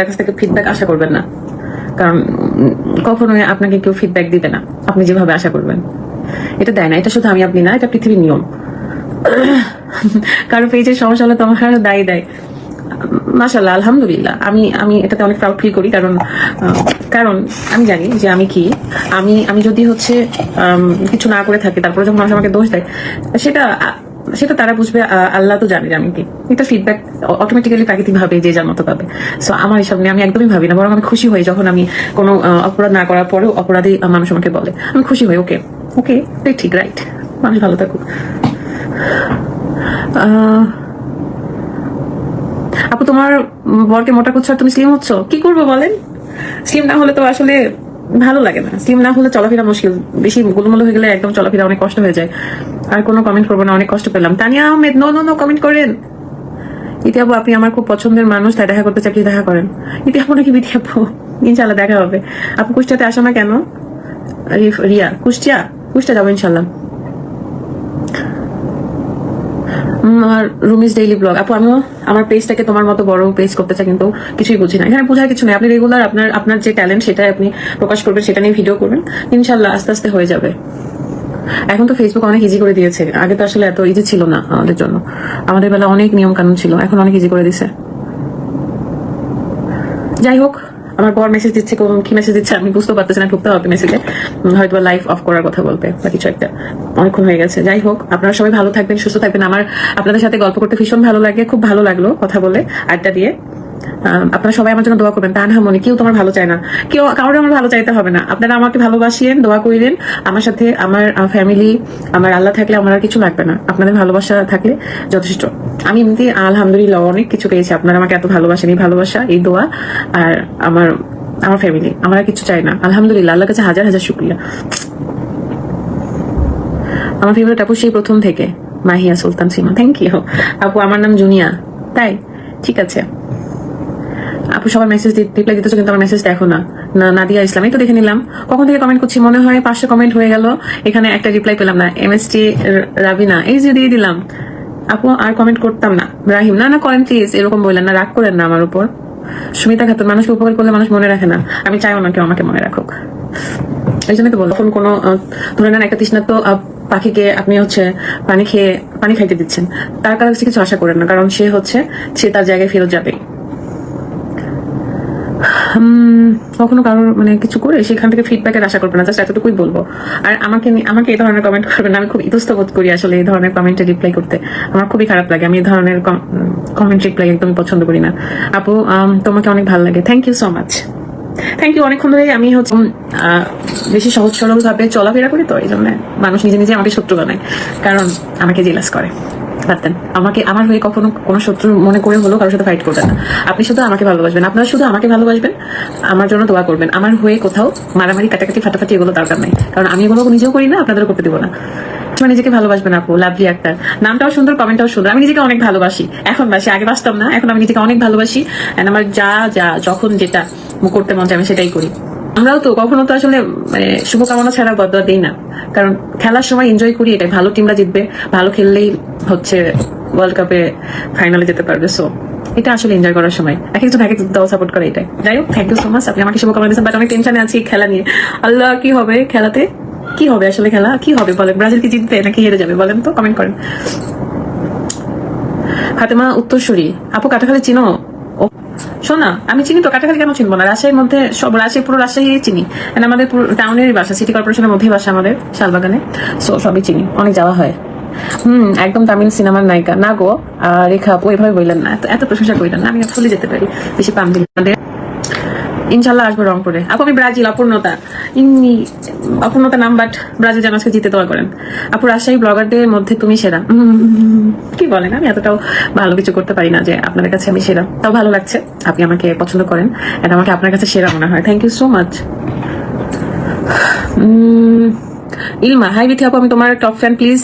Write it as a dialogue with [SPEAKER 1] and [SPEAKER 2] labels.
[SPEAKER 1] তার কাছ থেকে ফিডব্যাক আশা করবেন না, কারণ কখনোই আপনাকে কেউ ফিডব্যাক দিবে না আপনি যেভাবে আশা করবেন। এটা দেয় না, এটা শুধু আমি আপনি না, এটা পৃথিবীর নিয়ম। কারো পেজের সমস্যা হলে তোমার দায়ী দেয়। মাশাআল্লাহ, আলহামদুলিল্লাহ, আমি আমি এটাতে অনেক প্রাউড ফিল করি, কারণ কারণ আমি জানি যে আমি কি, আমি যদি হচ্ছে কিছু না করে থাকি, তারপরে যখন মানুষ আমাকে দোষ দেয়, সেটা সেটা তারা বুঝবে, আল্লাহ তো জানে আমি কি। এটা ফিডব্যাক অটোমেটিক্যালি প্রাকৃতিক ভাবে যে যার মতো পাবে। সো আমার এসব নিয়ে আমি একদমই ভাবি না, বরং আমি খুশি হই যখন আমি কোনো অপরাধ না করার পরেও অপরাধী মানুষ আমাকে বলে, আমি খুশি হই। ওকে ওকে, ঠিক, রাইট, মানুষ ভালো থাকুক। আপু, তোমার বরকে মোটা করছো আর তুমি স্লিম হচ্ছ, কি করবো বলেন? স্লিম না হলে তো আসলে ভালো লাগে না, স্লিম না হলে চলাফেরা মুশকিল, বেশি গোলমোল হয়ে গেলে একদম চলাফেরা অনেক কষ্ট হয়ে যায়। আর কোনো কমেন্ট করবো না, অনেক কষ্ট পেলাম। Tania Ahmed, no no no comment করেন। ইতি আপু, আপনি আমার খুব পছন্দের মানুষ, তাই দেখা করতে চাই, প্লিজ দেখা করেন। ইতি আপু নাকি বিধি আপু? ইনশাল্লাহ দেখা হবে। আপু কুষ্টিয়াতে আসো না কেন? রিয়া, কুষ্টিয়া যাবো ইনশাল্লাহ। রুমিস ডেইলি ব্লগ। আপু, আমিও আমার পেজটাকে তোমার মতো বড় পেজ করতে চাই, কিন্তু কিছুই বুঝি না। এখানে বোঝার কিছু নেই, আপনি রেগুলার আপনার যে ট্যালেন্ট সেটা আপনি প্রকাশ করবেন, সেটা নিয়ে ভিডিও করবেন, ইনশাল্লাহ আস্তে আস্তে হয়ে যাবে। এখন তো ফেসবুক অনেক ইজি করে দিয়েছে, আগে তো আসলে এত ইজি ছিল না আমাদের জন্য, আমাদের বেলা অনেক নিয়ম কানুন ছিল, এখন অনেক ইজি করে দিছে। যাই হোক, আমার বর মেসেজ দিচ্ছে, কি মেসেজ দিচ্ছে আমি বুঝতে পারতেছি না, ঢুকতে হবে মেসেজে, হয়তো লাইভ অফ করার কথা বলবে বা কিছু একটা, অনেকক্ষণ হয়ে গেছে। যাই হোক, আপনারা সবাই ভালো থাকবেন, সুস্থ থাকবেন। আমার আপনাদের সাথে গল্প করতে ভীষণ ভালো লাগে, খুব ভালো লাগলো কথা বলে, আড্ডা দিয়ে। আপনারা সবাই আমার জন্য দোয়া করবেন। তানহা মনি, কেউ তোমার ভালো চায় না, কেউ কারোর আমার ভালো চাইতে হবে না, আপনারা আমাকে ভালোবাসিয়েন, দোয়া করিলেন আমার সাথে, আমার ফ্যামিলি, আমার আল্লাহ থাকলে আমার আর কিছু লাগবে না, আপনাদের ভালোবাসা থাকলে যথেষ্ট। আমি এমনি আলহামদুলিল্লাহ অনেক কিছু পেয়েছি, আপনারা আমাকে এত ভালোবাসেন, এই ভালোবাসা, এই দোয়া, আর আমার ফ্যামিলি, আমার আর কিছু চাই না, আলহামদুলিল্লাহ, আল্লাহর কাছে হাজার হাজার শুকরিয়া। আমার ফেভারিট আপু সেই প্রথম থেকে, মাহিয়া সুলতান সীমা, থ্যাংক ইউ আপু। আমার নাম জুনিয়া, তাই? ঠিক আছে আপু, সবার মেসেজ রিপ্লাই দিতেছো, কিন্তু আমার মেসেজ দেখো না। নাদিয়া ইসলাম, এই তো দেখে নিলাম, কখন থেকে কমেন্ট করছি, মনে হয় 500 কমেন্ট হয়ে গেল, এখানে একটা রিপ্লাই পেলাম না। MST রাবিনা, এই যে দিয়ে দিলাম। আপু আর কমেন্ট করতাম না। রাহিম, না করেন প্লিজ, এরকম বললেন না, রাগ করেন না আমার উপর। সুমিতা খাতুন, মানুষকে উপকার করলে মানুষ মনে রাখে না, আমি চাইও না কেউ আমাকে মনে রাখুক, এই জন্য তো বলবো। এখন কোনো ধরে নেন একটা তৃষ্ণার্ত পাখিকে আপনি হচ্ছে পানি খাইতে দিচ্ছেন, তার কাছে কিছু আশা করেন না, কারণ সে তার জায়গায় ফেরত যাবে। কখনো কারোর মানে কিছু করে সেখান থেকে ফিডব্যাকের আশা করবে না, জাস্ট এতটুকুই বলবো। আর আমাকে এই ধরনের কমেন্ট করবেন না, আমি খুব ইতস্ত বোধ করি আসলে এই ধরনের কমেন্টে রিপ্লাই করতে, আমার খুবই খারাপ লাগে, আমি এই ধরনের কমেন্ট রিপ্লাই একদমই পছন্দ করি না। আপু, তোমাকে অনেক ভালো লাগে, thank you so much, thank you. অনেকক্ষণ ধরে আমি হচ্ছে বেশি সহজ সরল ভাবে চলাফেরা করি, তো এই জন্য মানুষ নিজে নিজে আমাকে শত্রু বানায়, কারণ আমাকে জেলাস করে। পারতেন আমাকে আমার হয়ে কখনো কোনো শত্রু মনে করে হলেও কারোর সাথে ফাইট করবেন না, আপনি শুধু আমাকে ভালোবাসবেন, আপনারা শুধু আমাকে ভালোবাসবেন, আমার জন্য দোয়া করবেন। আমার হয়ে কোথাও মারামারি, কাটাকাটি, ফাটাফাটি এগুলো দরকার নাই, কারণ আমি এগুলো নিজেও করি না, আপনাদেরও করতে দিব না। নিজেকে ভালোবাসবেন আপু, লাভলি আক্তার, নামটাও সুন্দর, কমেন্টটাও সুন্দর। আমি নিজেকে অনেক ভালোবাসি, এখন বাসি, আগে বাসতাম না, এখন আমি নিজেকে অনেক ভালোবাসি, আমার যা যখন যেটা করতে মন চায় আমি সেটাই করি। আমরাও তো কখনো তো আসলে মানে শুভকামনা ছাড়া বদলা দিই না, কারণ খেলার সময় এনজয় করি, এটাই ভালো টিমরা জিতবে, ভালো খেললেই হচ্ছে ওয়ার্ল্ড কাপে ফাইনালে যেতে পারবে। সো এটা আসলে এনজয় করার সময়, এক একজন এক এক দল সাপোর্ট করে, এটাই। যাই হোক, থ্যাংক ইউ সো মাচ, আপনি আমাকে শুভকামনা দিয়েছেন, বাট অনেক টেনশনে আছি খেলা নিয়ে। আল্লাহ, কি হবে খেলাতে, কি হবে আসলে, খেলা কি হবে বলেন? ব্রাজিল কি জিতবে নাকি হেরে যাবে বলেন তো, কমেন্ট করেন। ফাতেমা উত্তরসূরি, আপু কাটাখালী চিনো? শোনা, আমি চিনি তো, কাটাখালী কেন চিনবো না? রাজশাহীর মধ্যে সব, পুরো রাজশাহী চিনি, আমাদের পুরো টাউনেরই বাসা, সিটি কর্পোরেশনের মধ্যেই বাসা আমাদের, শালবাগানে। সো সবই চিনি, অনেক যাওয়া হয়। একদম তামিল সিনেমার নায়িকা না গো রেখা আপু, এভাবে বললেন না, এত প্রশংসা করলেন না, আমি চলে যেতে পারি, বেশি পাম দিল। ইনশাল্লাহ আসবো রংপুরে। আপু আমি ব্রাজিল, অপূর্ণতা নাম, বাট ব্রাজিল যেন আজকে জিতে দোয়া করেন। আপু রাজশাহী ব্লগারদের মধ্যে তুমি সেরা, কি বলেন? আমি এতটাও ভালো কিছু করতে পারি না যে আপনাদের কাছে আমি সেরা, তাও ভালো লাগছে আপনি আমাকে পছন্দ করেন, এটা আমাকে আপনার কাছে সেরা মনে হয়, thank you so much. Ilma, hi Bithi আপু, আমি তোমার টপ ফ্যান, প্লিজ